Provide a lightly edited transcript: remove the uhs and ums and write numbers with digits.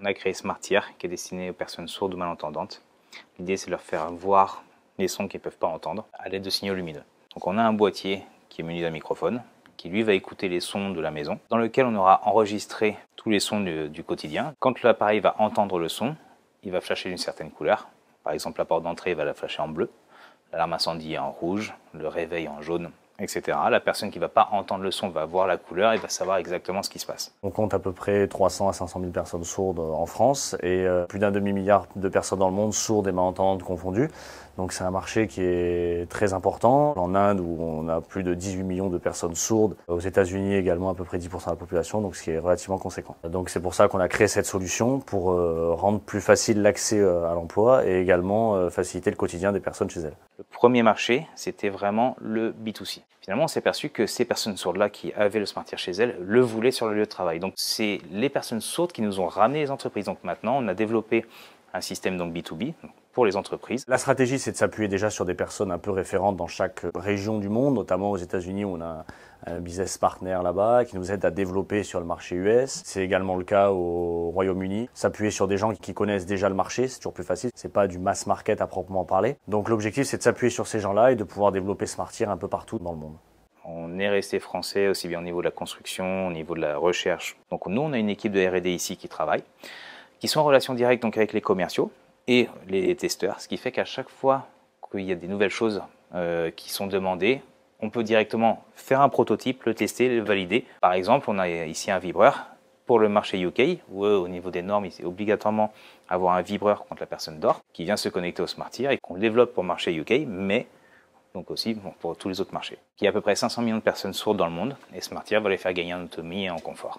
On a créé Smartear qui est destiné aux personnes sourdes ou malentendantes. L'idée c'est de leur faire voir les sons qu'ils ne peuvent pas entendre à l'aide de signaux lumineux. Donc on a un boîtier qui est muni d'un microphone qui lui va écouter les sons de la maison, dans lequel on aura enregistré tous les sons du quotidien. Quand l'appareil va entendre le son, il va flasher d'une certaine couleur. Par exemple, la porte d'entrée va la flasher en bleu, l'alarme incendie en rouge, le réveil en jaune, etc. La personne qui ne va pas entendre le son va voir la couleur et va savoir exactement ce qui se passe. On compte à peu près 300 à 500 000 personnes sourdes en France et plus d'un demi-milliard de personnes dans le monde, sourdes et malentendantes confondues. Donc c'est un marché qui est très important. En Inde, où on a plus de 18 millions de personnes sourdes, aux États-Unis également à peu près 10% de la population, donc ce qui est relativement conséquent. Donc c'est pour ça qu'on a créé cette solution pour rendre plus facile l'accès à l'emploi et également faciliter le quotidien des personnes chez elles. Le premier marché, c'était vraiment le B2C. Finalement, on s'est aperçu que ces personnes sourdes-là qui avaient le Smartear chez elles le voulaient sur le lieu de travail. Donc c'est les personnes sourdes qui nous ont ramené les entreprises. Donc maintenant, on a développé un système donc B2B pour les entreprises. La stratégie, c'est de s'appuyer déjà sur des personnes un peu référentes dans chaque région du monde, notamment aux États-Unis où on a un business partner là-bas qui nous aide à développer sur le marché US. C'est également le cas au Royaume-Uni. S'appuyer sur des gens qui connaissent déjà le marché, c'est toujours plus facile. C'est pas du mass market à proprement parler. Donc l'objectif, c'est de s'appuyer sur ces gens-là et de pouvoir développer Smartear un peu partout dans le monde. On est resté français aussi bien au niveau de la construction, au niveau de la recherche. Donc nous, on a une équipe de R&D ici qui travaille, qui sont en relation directe donc avec les commerciaux et les testeurs, ce qui fait qu'à chaque fois qu'il y a des nouvelles choses qui sont demandées, on peut directement faire un prototype, le tester, le valider. Par exemple, on a ici un vibreur pour le marché UK, où au niveau des normes, il faut obligatoirement avoir un vibreur quand la personne dort, qui vient se connecter au Smartear et qu'on développe pour le marché UK, mais donc aussi pour tous les autres marchés. Il y a à peu près 500 millions de personnes sourdes dans le monde, et Smartear va les faire gagner en autonomie et en confort.